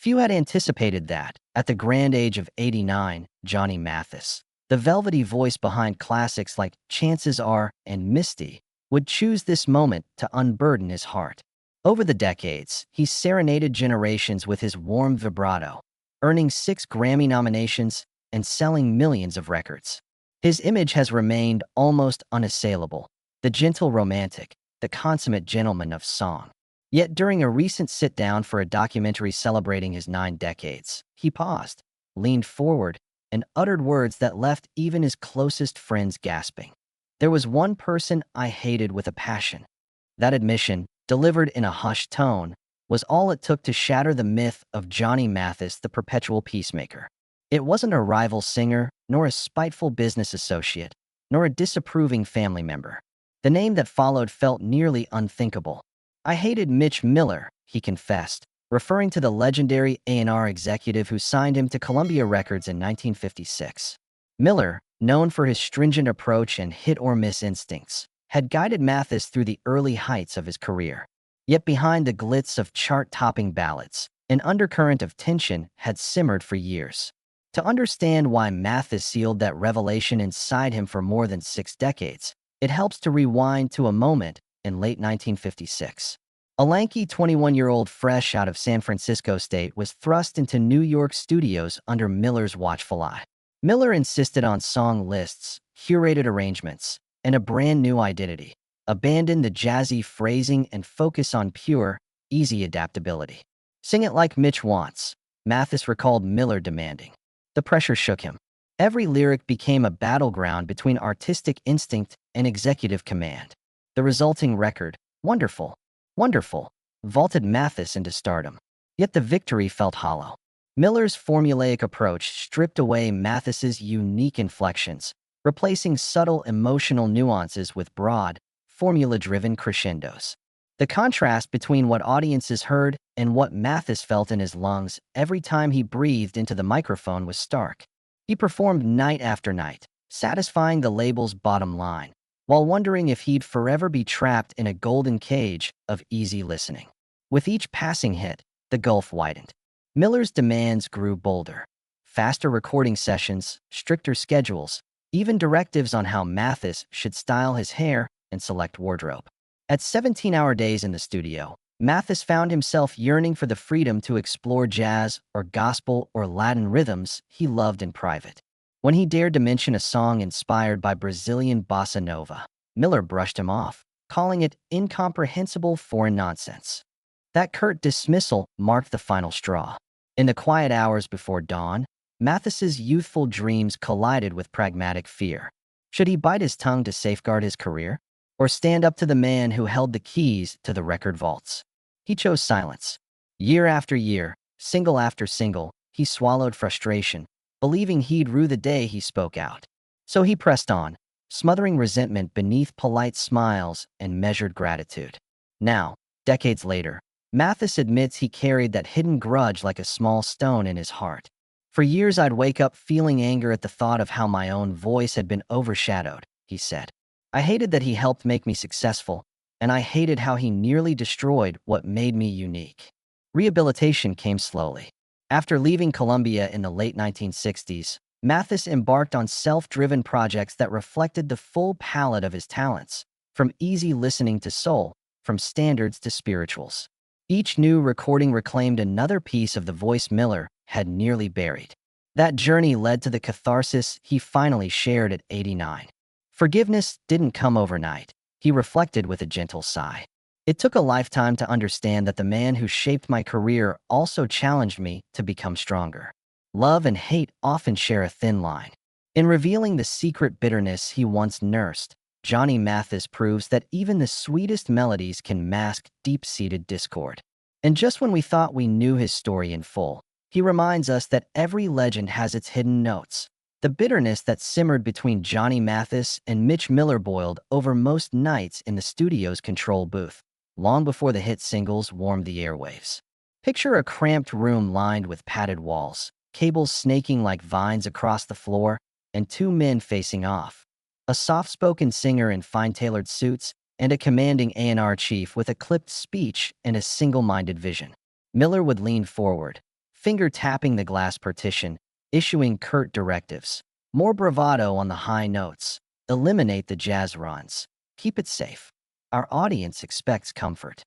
Few had anticipated that, at the grand age of 89, Johnny Mathis, the velvety voice behind classics like Chances Are and Misty, would choose this moment to unburden his heart. Over the decades, he's serenaded generations with his warm vibrato, earning 6 Grammy nominations and selling millions of records. His image has remained almost unassailable, the gentle romantic, the consummate gentleman of song. Yet during a recent sit-down for a documentary celebrating his 9 decades, he paused, leaned forward, and uttered words that left even his closest friends gasping. There was one person I hated with a passion. That admission, delivered in a hushed tone, was all it took to shatter the myth of Johnny Mathis, the perpetual peacemaker. It wasn't a rival singer, nor a spiteful business associate, nor a disapproving family member. The name that followed felt nearly unthinkable. I hated Mitch Miller, he confessed, referring to the legendary A&R executive who signed him to Columbia Records in 1956. Miller, known for his stringent approach and hit-or-miss instincts, had guided Mathis through the early heights of his career. Yet behind the glitz of chart-topping ballads, an undercurrent of tension had simmered for years. To understand why Mathis sealed that revelation inside him for more than 6 decades, it helps to rewind to a moment in late 1956. A lanky 21-year-old fresh out of San Francisco State was thrust into New York studios under Miller's watchful eye. Miller insisted on song lists, curated arrangements, and a brand new identity. Abandon the jazzy phrasing and focus on pure, easy adaptability. Sing it like Mitch wants, Mathis recalled Miller demanding. The pressure shook him. Every lyric became a battleground between artistic instinct and executive command. The resulting record, Wonderful, Wonderful, vaulted Mathis into stardom. Yet the victory felt hollow. Miller's formulaic approach stripped away Mathis's unique inflections, replacing subtle emotional nuances with broad, formula-driven crescendos. The contrast between what audiences heard and what Mathis felt in his lungs every time he breathed into the microphone was stark. He performed night after night, satisfying the label's bottom line, while wondering if he'd forever be trapped in a golden cage of easy listening. With each passing hit, the gulf widened. Miller's demands grew bolder. Faster recording sessions, stricter schedules, even directives on how Mathis should style his hair and select wardrobe. At 17-hour days in the studio, Mathis found himself yearning for the freedom to explore jazz or gospel or Latin rhythms he loved in private. When he dared to mention a song inspired by Brazilian bossa nova, Miller brushed him off, calling it incomprehensible foreign nonsense. That curt dismissal marked the final straw. In the quiet hours before dawn, Mathis's youthful dreams collided with pragmatic fear. Should he bite his tongue to safeguard his career, or stand up to the man who held the keys to the record vaults? He chose silence. Year after year, single after single, he swallowed frustration, believing he'd rue the day he spoke out. So he pressed on, smothering resentment beneath polite smiles and measured gratitude. Now, decades later, Mathis admits he carried that hidden grudge like a small stone in his heart. For years I'd wake up feeling anger at the thought of how my own voice had been overshadowed, he said. I hated that he helped make me successful, and I hated how he nearly destroyed what made me unique. Rehabilitation came slowly. After leaving Columbia in the late 1960s, Mathis embarked on self-driven projects that reflected the full palette of his talents, from easy listening to soul, from standards to spirituals. Each new recording reclaimed another piece of the voice Miller had nearly buried. That journey led to the catharsis he finally shared at 89. Forgiveness didn't come overnight, he reflected with a gentle sigh. It took a lifetime to understand that the man who shaped my career also challenged me to become stronger. Love and hate often share a thin line. In revealing the secret bitterness he once nursed, Johnny Mathis proves that even the sweetest melodies can mask deep-seated discord. And just when we thought we knew his story in full, he reminds us that every legend has its hidden notes. The bitterness that simmered between Johnny Mathis and Mitch Miller boiled over most nights in the studio's control booth, long before the hit singles warmed the airwaves. Picture a cramped room lined with padded walls, cables snaking like vines across the floor, and 2 men facing off. A soft-spoken singer in fine-tailored suits, and a commanding A&R chief with a clipped speech and a single-minded vision. Miller would lean forward, finger-tapping the glass partition, issuing curt directives. More bravado on the high notes. Eliminate the jazz runs. Keep it safe. Our audience expects comfort.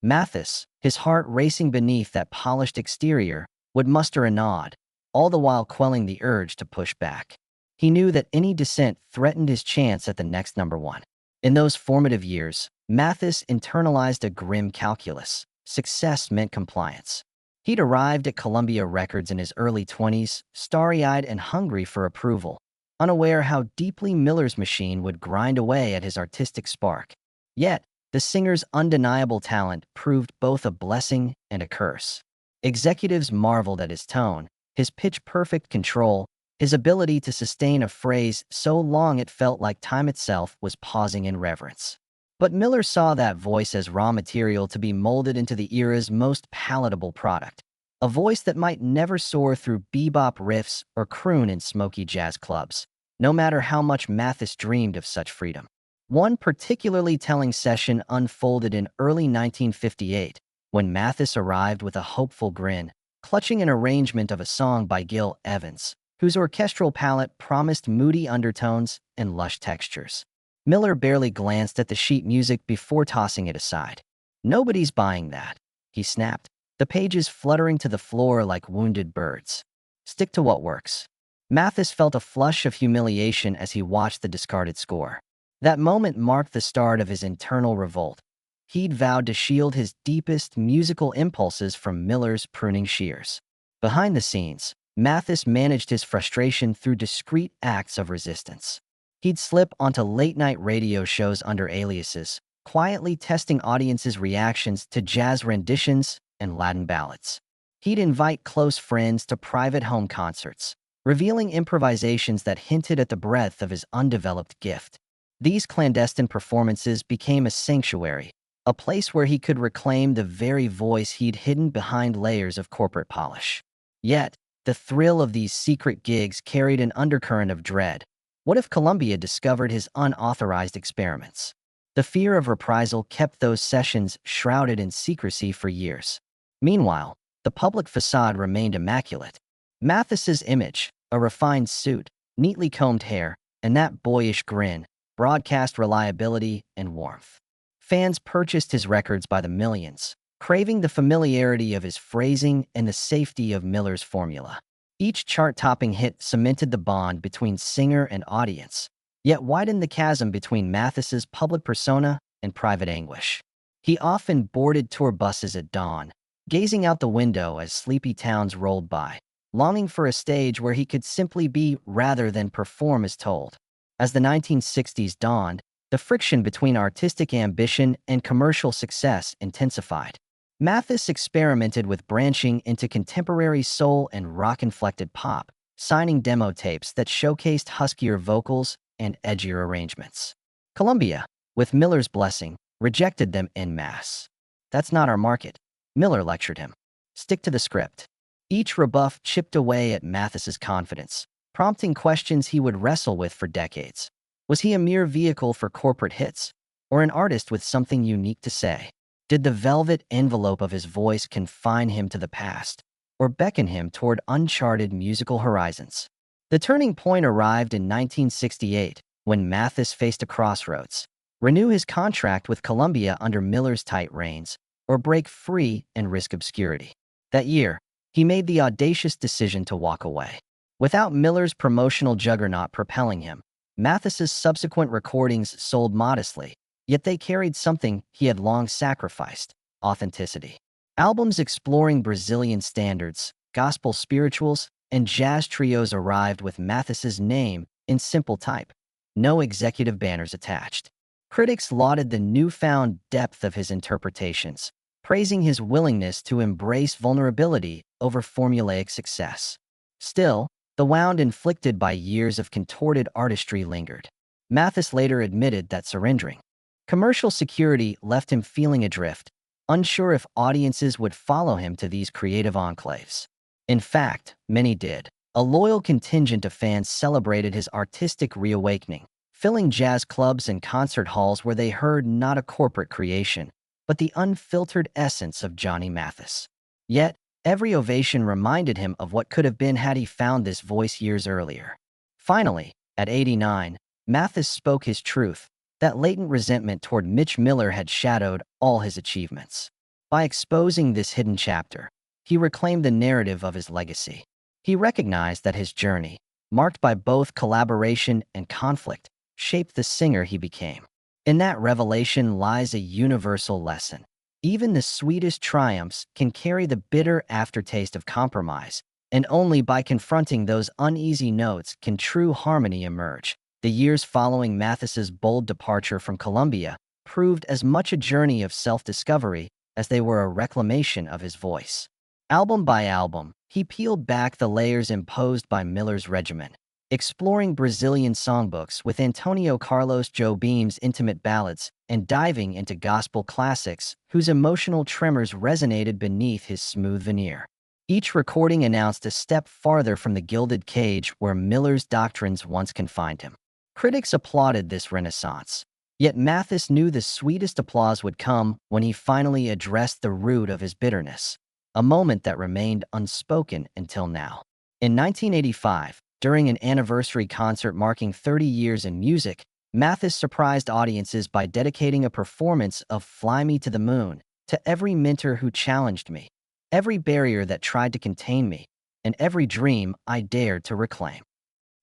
Mathis, his heart racing beneath that polished exterior, would muster a nod, all the while quelling the urge to push back. He knew that any dissent threatened his chance at the next number one. In those formative years, Mathis internalized a grim calculus. Success meant compliance. He'd arrived at Columbia Records in his early 20s, starry-eyed and hungry for approval, unaware how deeply Miller's machine would grind away at his artistic spark. Yet, the singer's undeniable talent proved both a blessing and a curse. Executives marveled at his tone, his pitch-perfect control, his ability to sustain a phrase so long it felt like time itself was pausing in reverence. But Miller saw that voice as raw material to be molded into the era's most palatable product, a voice that might never soar through bebop riffs or croon in smoky jazz clubs, no matter how much Mathis dreamed of such freedom. One particularly telling session unfolded in early 1958, when Mathis arrived with a hopeful grin, clutching an arrangement of a song by Gil Evans, whose orchestral palette promised moody undertones and lush textures. Miller barely glanced at the sheet music before tossing it aside. "Nobody's buying that," he snapped, the pages fluttering to the floor like wounded birds. "Stick to what works." Mathis felt a flush of humiliation as he watched the discarded score. That moment marked the start of his internal revolt. He'd vowed to shield his deepest musical impulses from Miller's pruning shears. Behind the scenes, Mathis managed his frustration through discreet acts of resistance. He'd slip onto late-night radio shows under aliases, quietly testing audiences' reactions to jazz renditions and Latin ballads. He'd invite close friends to private home concerts, revealing improvisations that hinted at the breadth of his undeveloped gift. These clandestine performances became a sanctuary, a place where he could reclaim the very voice he'd hidden behind layers of corporate polish. Yet, the thrill of these secret gigs carried an undercurrent of dread. What if Columbia discovered his unauthorized experiments? The fear of reprisal kept those sessions shrouded in secrecy for years. Meanwhile, the public facade remained immaculate. Mathis's image, a refined suit, neatly combed hair, and that boyish grin, broadcast reliability and warmth. Fans purchased his records by the millions, craving the familiarity of his phrasing and the safety of Miller's formula. Each chart-topping hit cemented the bond between singer and audience, yet widened the chasm between Mathis's public persona and private anguish. He often boarded tour buses at dawn, gazing out the window as sleepy towns rolled by, longing for a stage where he could simply be rather than perform as told. As the 1960s dawned, the friction between artistic ambition and commercial success intensified. Mathis experimented with branching into contemporary soul and rock-inflected pop, signing demo tapes that showcased huskier vocals and edgier arrangements. Columbia, with Miller's blessing, rejected them en masse. "That's not our market," Miller lectured him. "Stick to the script." Each rebuff chipped away at Mathis's confidence, prompting questions he would wrestle with for decades. Was he a mere vehicle for corporate hits, or an artist with something unique to say? Did the velvet envelope of his voice confine him to the past, or beckon him toward uncharted musical horizons? The turning point arrived in 1968, when Mathis faced a crossroads: renew his contract with Columbia under Miller's tight reins, or break free and risk obscurity. That year, he made the audacious decision to walk away. Without Miller's promotional juggernaut propelling him, Mathis's subsequent recordings sold modestly, yet they carried something he had long sacrificed: authenticity. Albums exploring Brazilian standards, gospel spirituals, and jazz trios arrived with Mathis's name in simple type, no executive banners attached. Critics lauded the newfound depth of his interpretations, praising his willingness to embrace vulnerability over formulaic success. Still, the wound inflicted by years of contorted artistry lingered. Mathis later admitted that surrendering commercial security left him feeling adrift, unsure if audiences would follow him to these creative enclaves. In fact, many did. A loyal contingent of fans celebrated his artistic reawakening, filling jazz clubs and concert halls where they heard not a corporate creation, but the unfiltered essence of Johnny Mathis. Yet, Every ovation reminded him of what could have been had he found this voice years earlier. Finally, at 89, Mathis spoke his truth. That latent resentment toward Mitch Miller had shadowed all his achievements. By exposing this hidden chapter, he reclaimed the narrative of his legacy. He recognized that his journey, marked by both collaboration and conflict, shaped the singer he became. In that revelation lies a universal lesson. Even the sweetest triumphs can carry the bitter aftertaste of compromise, and only by confronting those uneasy notes can true harmony emerge. The years following Mathis's bold departure from Columbia proved as much a journey of self-discovery as they were a reclamation of his voice. Album by album, he peeled back the layers imposed by Miller's regimen, exploring Brazilian songbooks with Antonio Carlos Jobim's intimate ballads and diving into gospel classics whose emotional tremors resonated beneath his smooth veneer. Each recording announced a step farther from the gilded cage where Miller's doctrines once confined him. Critics applauded this renaissance, yet Mathis knew the sweetest applause would come when he finally addressed the root of his bitterness, a moment that remained unspoken until now. In 1985, during an anniversary concert marking 30 years in music, Mathis surprised audiences by dedicating a performance of Fly Me to the Moon to every mentor who challenged me, every barrier that tried to contain me, and every dream I dared to reclaim.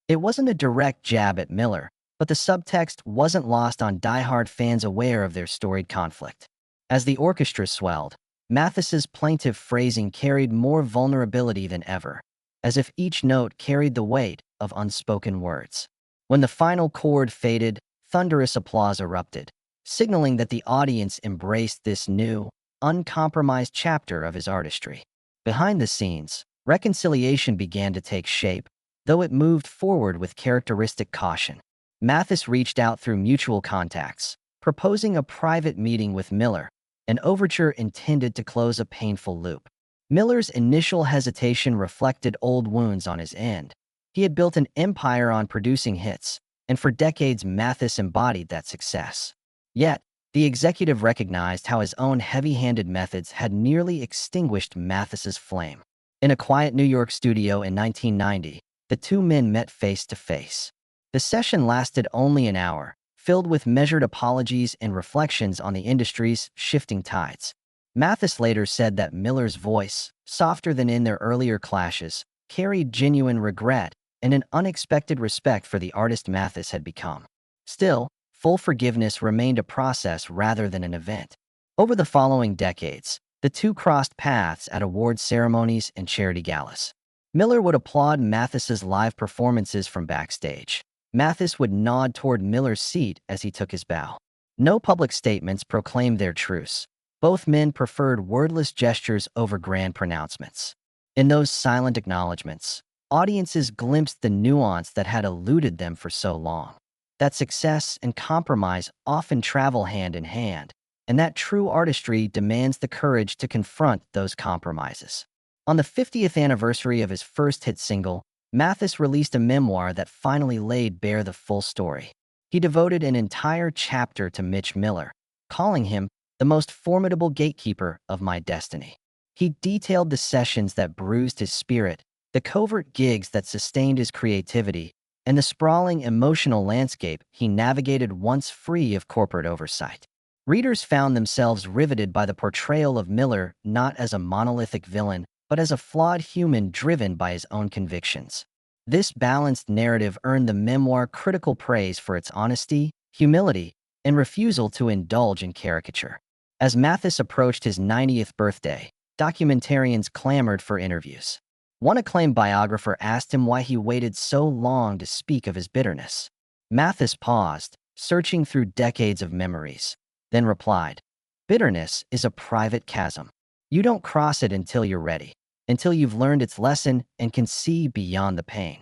It wasn't a direct jab at Miller, but the subtext wasn't lost on diehard fans aware of their storied conflict. As the orchestra swelled, Mathis's plaintive phrasing carried more vulnerability than ever, as if each note carried the weight of unspoken words. When the final chord faded, thunderous applause erupted, signaling that the audience embraced this new, uncompromised chapter of his artistry. Behind the scenes, reconciliation began to take shape, though it moved forward with characteristic caution. Mathis reached out through mutual contacts, proposing a private meeting with Miller, an overture intended to close a painful loop. Miller's initial hesitation reflected old wounds on his end. He had built an empire on producing hits, and for decades Mathis embodied that success. Yet, the executive recognized how his own heavy-handed methods had nearly extinguished Mathis's flame. In a quiet New York studio in 1990, the two men met face to face. The session lasted only an hour, filled with measured apologies and reflections on the industry's shifting tides. Mathis later said that Miller's voice, softer than in their earlier clashes, carried genuine regret and an unexpected respect for the artist Mathis had become. Still, full forgiveness remained a process rather than an event. Over the following decades, the two crossed paths at awards ceremonies and charity galas. Miller would applaud Mathis's live performances from backstage. Mathis would nod toward Miller's seat as he took his bow. No public statements proclaimed their truce. Both men preferred wordless gestures over grand pronouncements. In those silent acknowledgments, audiences glimpsed the nuance that had eluded them for so long. That success and compromise often travel hand in hand, and that true artistry demands the courage to confront those compromises. On the 50th anniversary of his first hit single, Mathis released a memoir that finally laid bare the full story. He devoted an entire chapter to Mitch Miller, calling him the most formidable gatekeeper of my destiny. He detailed the sessions that bruised his spirit, the covert gigs that sustained his creativity, and the sprawling emotional landscape he navigated once free of corporate oversight. Readers found themselves riveted by the portrayal of Miller not as a monolithic villain, but as a flawed human driven by his own convictions. This balanced narrative earned the memoir critical praise for its honesty, humility, and refusal to indulge in caricature. As Mathis approached his 90th birthday, documentarians clamored for interviews. One acclaimed biographer asked him why he waited so long to speak of his bitterness. Mathis paused, searching through decades of memories, then replied, "Bitterness is a private chasm. You don't cross it until you're ready, until you've learned its lesson and can see beyond the pain."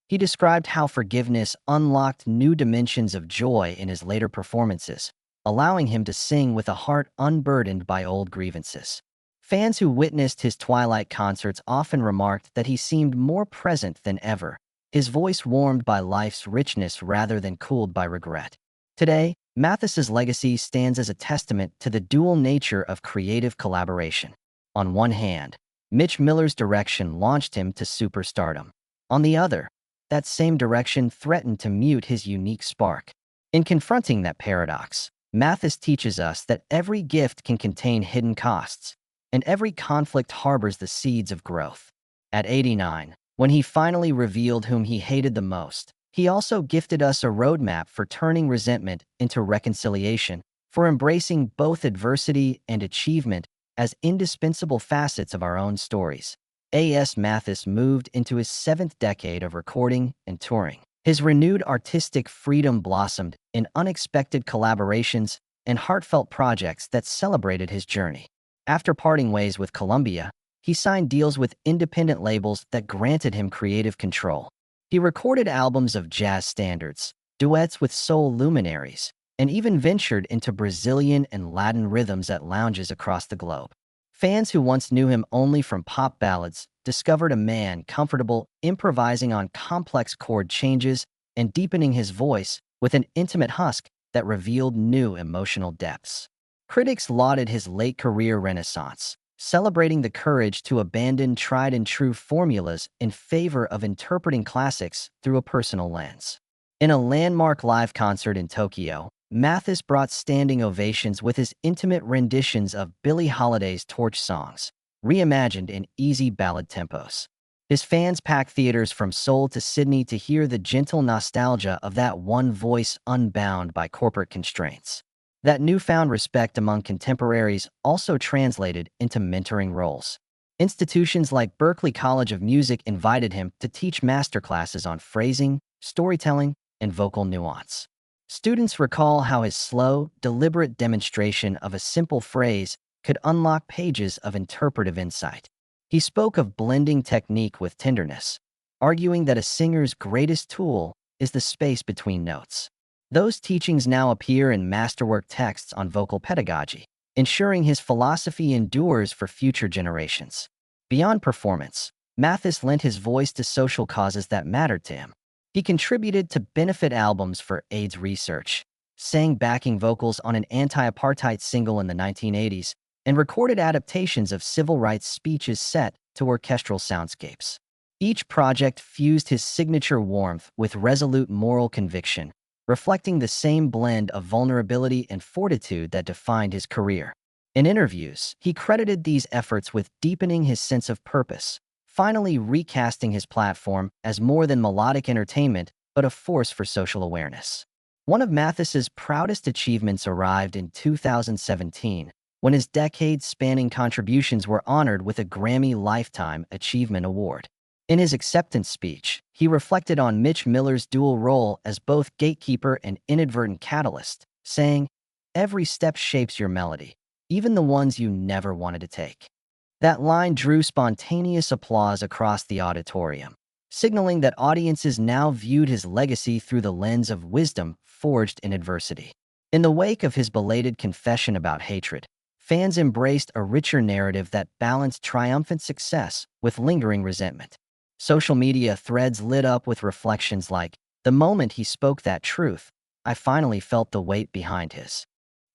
He described how forgiveness unlocked new dimensions of joy in his later performances, allowing him to sing with a heart unburdened by old grievances. Fans who witnessed his Twilight concerts often remarked that he seemed more present than ever, his voice warmed by life's richness rather than cooled by regret. Today, Mathis's legacy stands as a testament to the dual nature of creative collaboration. On one hand, Mitch Miller's direction launched him to superstardom. On the other, that same direction threatened to mute his unique spark. In confronting that paradox, Mathis teaches us that every gift can contain hidden costs, and every conflict harbors the seeds of growth. At 89, when he finally revealed whom he hated the most, he also gifted us a roadmap for turning resentment into reconciliation, for embracing both adversity and achievement as indispensable facets of our own stories. A.S. Mathis moved into his 7th decade of recording and touring. His renewed artistic freedom blossomed in unexpected collaborations and heartfelt projects that celebrated his journey. After parting ways with Columbia, he signed deals with independent labels that granted him creative control. He recorded albums of jazz standards, duets with soul luminaries, and even ventured into Brazilian and Latin rhythms at lounges across the globe. Fans who once knew him only from pop ballads discovered a man comfortable improvising on complex chord changes and deepening his voice with an intimate husk that revealed new emotional depths. Critics lauded his late career renaissance, celebrating the courage to abandon tried-and-true formulas in favor of interpreting classics through a personal lens. In a landmark live concert in Tokyo, Mathis brought standing ovations with his intimate renditions of Billie Holiday's Torch songs, reimagined in easy ballad tempos. His fans packed theaters from Seoul to Sydney to hear the gentle nostalgia of that one voice unbound by corporate constraints. That newfound respect among contemporaries also translated into mentoring roles. Institutions like Berklee College of Music invited him to teach masterclasses on phrasing, storytelling, and vocal nuance. Students recall how his slow, deliberate demonstration of a simple phrase could unlock pages of interpretive insight. He spoke of blending technique with tenderness, arguing that a singer's greatest tool is the space between notes. Those teachings now appear in masterwork texts on vocal pedagogy, ensuring his philosophy endures for future generations. Beyond performance, Mathis lent his voice to social causes that mattered to him. He contributed to benefit albums for AIDS research, sang backing vocals on an anti-apartheid single in the 1980s, and recorded adaptations of civil rights speeches set to orchestral soundscapes. Each project fused his signature warmth with resolute moral conviction, reflecting the same blend of vulnerability and fortitude that defined his career. In interviews, he credited these efforts with deepening his sense of purpose, finally recasting his platform as more than melodic entertainment, but a force for social awareness. One of Mathis's proudest achievements arrived in 2017, when his decade-spanning contributions were honored with a Grammy Lifetime Achievement Award. In his acceptance speech, he reflected on Mitch Miller's dual role as both gatekeeper and inadvertent catalyst, saying, "Every step shapes your melody, even the ones you never wanted to take." That line drew spontaneous applause across the auditorium, signaling that audiences now viewed his legacy through the lens of wisdom forged in adversity. In the wake of his belated confession about hatred, fans embraced a richer narrative that balanced triumphant success with lingering resentment. Social media threads lit up with reflections like, "The moment he spoke that truth, I finally felt the weight behind his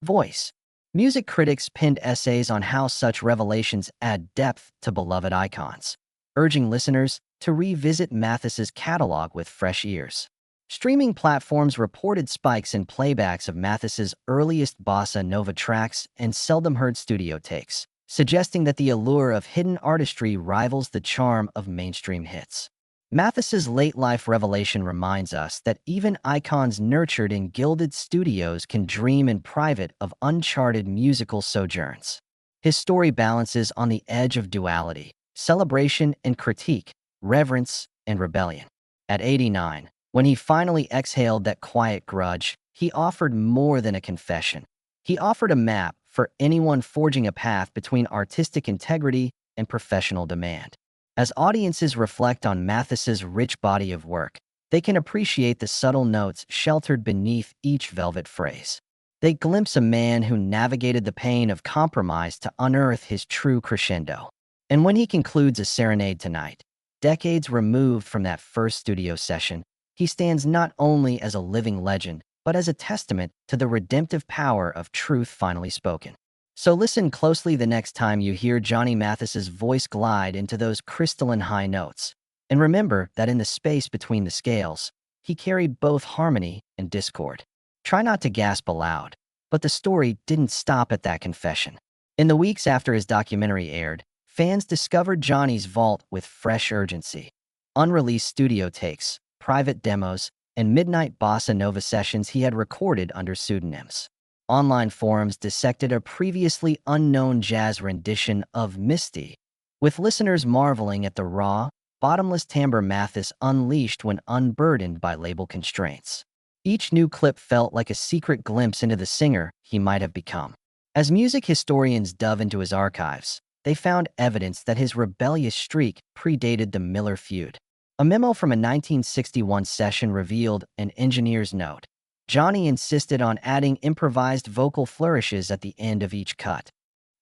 voice." Music critics penned essays on how such revelations add depth to beloved icons, urging listeners to revisit Mathis's catalog with fresh ears. Streaming platforms reported spikes in playbacks of Mathis's earliest bossa nova tracks and seldom-heard studio takes, suggesting that the allure of hidden artistry rivals the charm of mainstream hits. Mathis's late-life revelation reminds us that even icons nurtured in gilded studios can dream in private of uncharted musical sojourns. His story balances on the edge of duality, celebration and critique, reverence and rebellion. At 89, when he finally exhaled that quiet grudge, he offered more than a confession. He offered a map for anyone forging a path between artistic integrity and professional demand. As audiences reflect on Mathis's rich body of work, they can appreciate the subtle notes sheltered beneath each velvet phrase. They glimpse a man who navigated the pain of compromise to unearth his true crescendo. And when he concludes A Serenade Tonight, decades removed from that first studio session, he stands not only as a living legend, but as a testament to the redemptive power of truth finally spoken. So listen closely the next time you hear Johnny Mathis's voice glide into those crystalline high notes. And remember that in the space between the scales, he carried both harmony and discord. Try not to gasp aloud, but the story didn't stop at that confession. In the weeks after his documentary aired, fans discovered Johnny's vault with fresh urgency. Unreleased studio takes, private demos, and midnight bossa nova sessions he had recorded under pseudonyms. Online forums dissected a previously unknown jazz rendition of Misty, with listeners marveling at the raw, bottomless timbre Mathis unleashed when unburdened by label constraints. Each new clip felt like a secret glimpse into the singer he might have become. As music historians dove into his archives, they found evidence that his rebellious streak predated the Miller feud. A memo from a 1961 session revealed an engineer's note. Johnny insisted on adding improvised vocal flourishes at the end of each cut.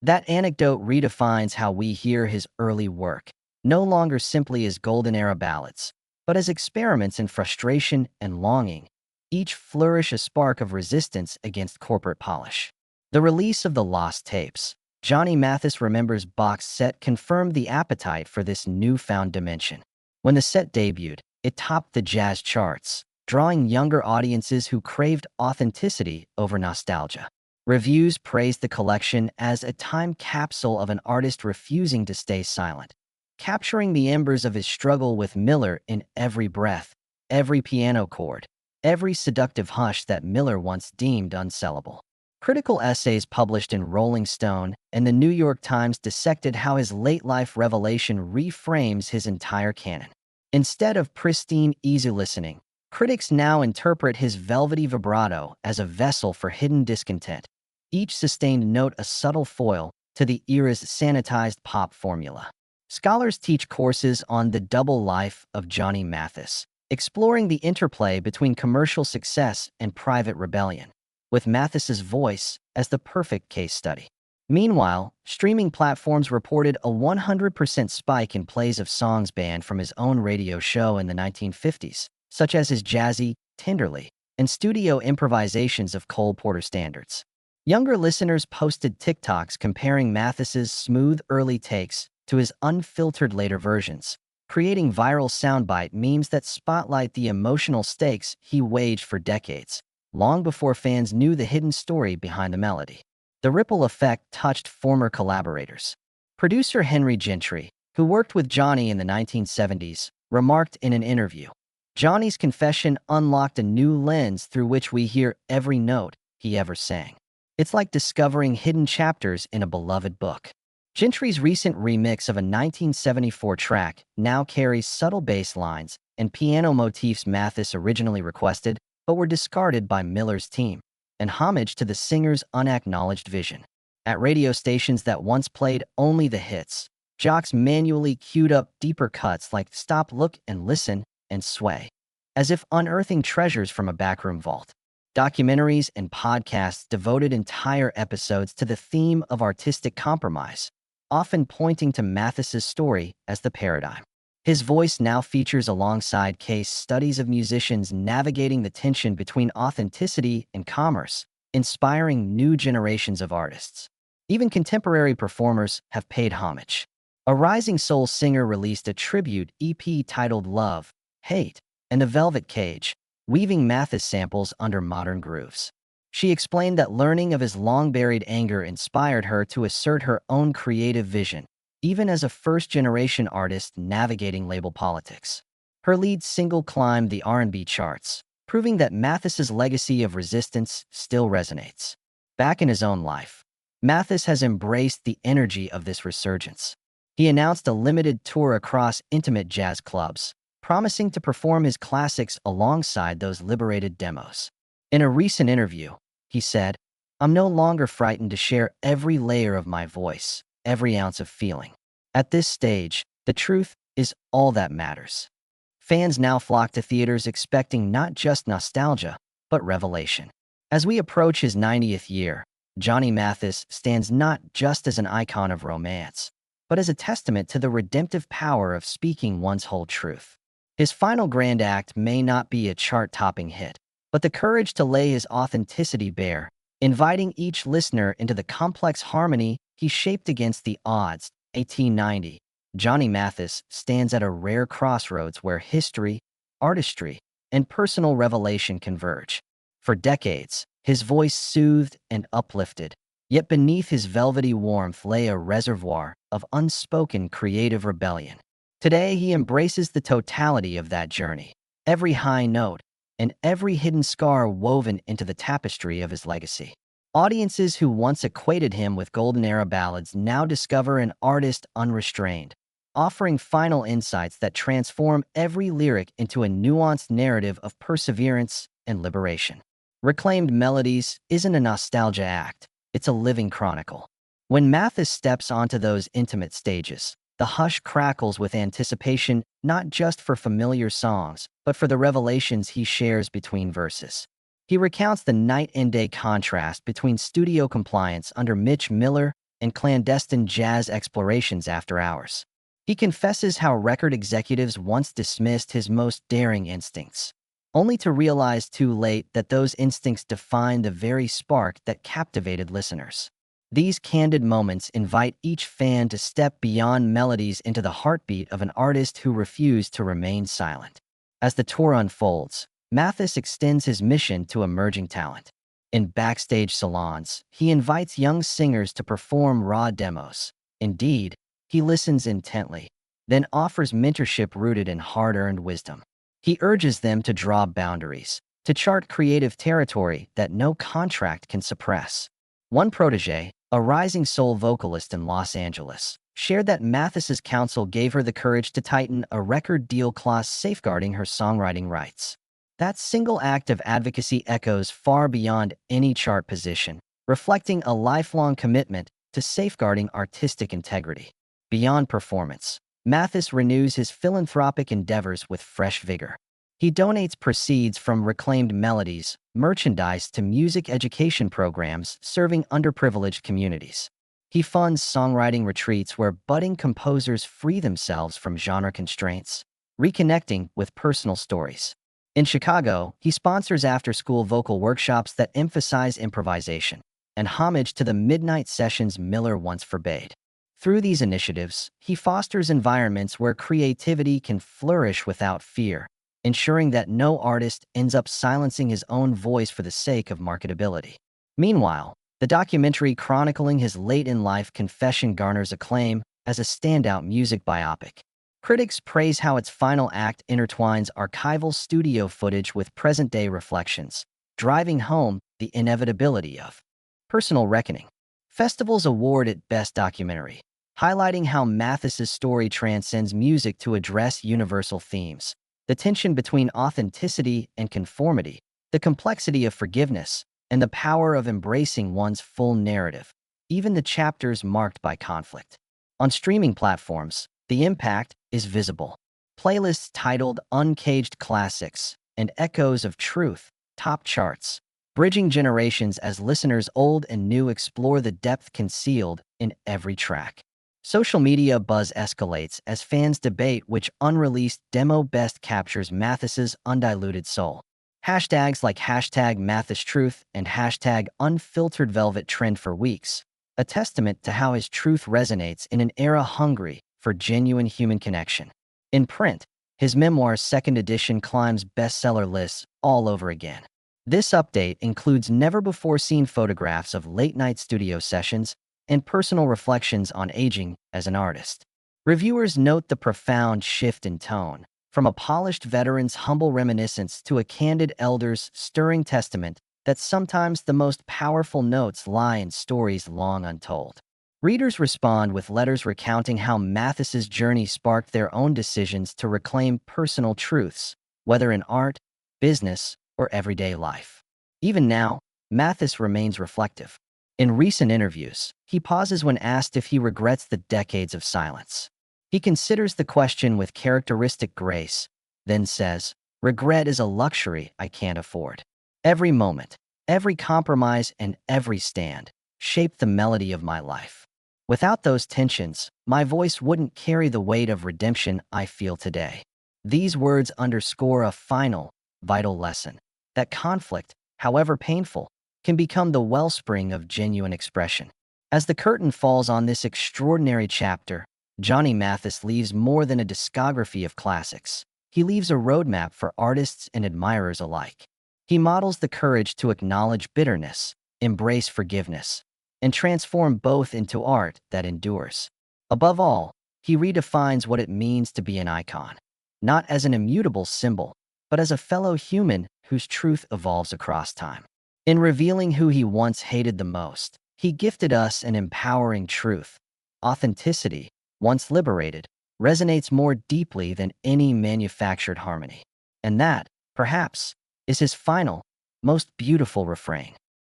That anecdote redefines how we hear his early work, no longer simply as golden era ballads, but as experiments in frustration and longing, each flourish a spark of resistance against corporate polish. The release of the lost tapes, Johnny Mathis Remembers box set confirmed the appetite for this newfound dimension. When the set debuted, it topped the jazz charts, drawing younger audiences who craved authenticity over nostalgia. Reviews praised the collection as a time capsule of an artist refusing to stay silent, capturing the embers of his struggle with Miller in every breath, every piano chord, every seductive hush that Miller once deemed unsellable. Critical essays published in Rolling Stone and the New York Times dissected how his late-life revelation reframes his entire canon. Instead of pristine, easy listening, critics now interpret his velvety vibrato as a vessel for hidden discontent, each sustained note a subtle foil to the era's sanitized pop formula. Scholars teach courses on the double life of Johnny Mathis, exploring the interplay between commercial success and private rebellion, with Mathis's voice as the perfect case study. Meanwhile, streaming platforms reported a 100% spike in plays of songs banned from his own radio show in the 1950s, such as his jazzy Tenderly and studio improvisations of Cole Porter standards. Younger listeners posted TikToks comparing Mathis's smooth early takes to his unfiltered later versions, creating viral soundbite memes that spotlight the emotional stakes he waged for decades, long before fans knew the hidden story behind the melody. The ripple effect touched former collaborators. Producer Henry Gentry, who worked with Johnny in the 1970s, remarked in an interview, "Johnny's confession unlocked a new lens through which we hear every note he ever sang. It's like discovering hidden chapters in a beloved book." Gentry's recent remix of a 1974 track now carries subtle bass lines and piano motifs Mathis originally requested but were discarded by Miller's team, an homage to the singer's unacknowledged vision. At radio stations that once played only the hits, jocks manually queued up deeper cuts like Stop, Look, and Listen and Sway, as if unearthing treasures from a backroom vault. Documentaries and podcasts devoted entire episodes to the theme of artistic compromise, often pointing to Mathis's story as the paradigm. His voice now features alongside case studies of musicians navigating the tension between authenticity and commerce, inspiring new generations of artists. Even contemporary performers have paid homage. A rising soul singer released a tribute EP titled Love, Hate, and the Velvet Cage, weaving Mathis samples under modern grooves. She explained that learning of his long-buried anger inspired her to assert her own creative vision, even as a first-generation artist navigating label politics. Her lead single climbed the R&B charts, proving that Mathis's legacy of resistance still resonates. Back in his own life, Mathis has embraced the energy of this resurgence. He announced a limited tour across intimate jazz clubs, promising to perform his classics alongside those liberated demos. In a recent interview, he said, "I'm no longer frightened to share every layer of my voice, every ounce of feeling. At this stage, the truth is all that matters." Fans now flock to theaters expecting not just nostalgia, but revelation. As we approach his 90th year, Johnny Mathis stands not just as an icon of romance, but as a testament to the redemptive power of speaking one's whole truth. His final grand act may not be a chart-topping hit, but the courage to lay his authenticity bare, inviting each listener into the complex harmony he shaped against the odds. 1890, Johnny Mathis stands at a rare crossroads where history, artistry, and personal revelation converge. For decades, his voice soothed and uplifted, yet beneath his velvety warmth lay a reservoir of unspoken creative rebellion. Today, he embraces the totality of that journey, every high note, and every hidden scar woven into the tapestry of his legacy. Audiences who once equated him with golden era ballads now discover an artist unrestrained, offering final insights that transform every lyric into a nuanced narrative of perseverance and liberation. Reclaimed Melodies isn't a nostalgia act, it's a living chronicle. When Mathis steps onto those intimate stages, the hush crackles with anticipation not just for familiar songs, but for the revelations he shares between verses. He recounts the night and day contrast between studio compliance under Mitch Miller and clandestine jazz explorations after hours. He confesses how record executives once dismissed his most daring instincts, only to realize too late that those instincts defined the very spark that captivated listeners. These candid moments invite each fan to step beyond melodies into the heartbeat of an artist who refused to remain silent. As the tour unfolds, Mathis extends his mission to emerging talent. In backstage salons, he invites young singers to perform raw demos. Indeed, he listens intently, then offers mentorship rooted in hard-earned wisdom. He urges them to draw boundaries, to chart creative territory that no contract can suppress. One protege, a rising soul vocalist in Los Angeles, shared that Mathis's counsel gave her the courage to tighten a record deal clause safeguarding her songwriting rights. That single act of advocacy echoes far beyond any chart position, reflecting a lifelong commitment to safeguarding artistic integrity. Beyond performance, Mathis renews his philanthropic endeavors with fresh vigor. He donates proceeds from reclaimed melodies, merchandise to music education programs serving underprivileged communities. He funds songwriting retreats where budding composers free themselves from genre constraints, reconnecting with personal stories. In Chicago, he sponsors after-school vocal workshops that emphasize improvisation and homage to the midnight sessions Miller once forbade. Through these initiatives, he fosters environments where creativity can flourish without fear, ensuring that no artist ends up silencing his own voice for the sake of marketability. Meanwhile, the documentary chronicling his late-in-life confession garners acclaim as a standout music biopic. Critics praise how its final act intertwines archival studio footage with present-day reflections, driving home the inevitability of personal reckoning. Festivals award it Best Documentary, highlighting how Mathis's story transcends music to address universal themes: the tension between authenticity and conformity, the complexity of forgiveness, and the power of embracing one's full narrative, even the chapters marked by conflict. On streaming platforms, the impact is visible. Playlists titled Uncaged Classics and Echoes of Truth top charts, bridging generations as listeners old and new explore the depth concealed in every track. Social media buzz escalates as fans debate which unreleased demo best captures Mathis's undiluted soul. Hashtags like #MathisTruth and #UnfilteredVelvet trend for weeks, a testament to how his truth resonates in an era hungry for genuine human connection. In print, his memoir's second edition climbs bestseller lists all over again. This update includes never-before-seen photographs of late-night studio sessions and personal reflections on aging as an artist. Reviewers note the profound shift in tone, from a polished veteran's humble reminiscence to a candid elder's stirring testament that sometimes the most powerful notes lie in stories long untold. Readers respond with letters recounting how Mathis's journey sparked their own decisions to reclaim personal truths, whether in art, business, or everyday life. Even now, Mathis remains reflective. In recent interviews, he pauses when asked if he regrets the decades of silence. He considers the question with characteristic grace, then says, "Regret is a luxury I can't afford." Every moment, every compromise, and every stand shaped the melody of my life. Without those tensions, my voice wouldn't carry the weight of redemption I feel today. These words underscore a final, vital lesson: that conflict, however painful, can become the wellspring of genuine expression. As the curtain falls on this extraordinary chapter, Johnny Mathis leaves more than a discography of classics. He leaves a roadmap for artists and admirers alike. He models the courage to acknowledge bitterness, embrace forgiveness, and transform both into art that endures. Above all, he redefines what it means to be an icon, not as an immutable symbol, but as a fellow human whose truth evolves across time. In revealing who he once hated the most, he gifted us an empowering truth. Authenticity, once liberated, resonates more deeply than any manufactured harmony. And that, perhaps, is his final, most beautiful refrain.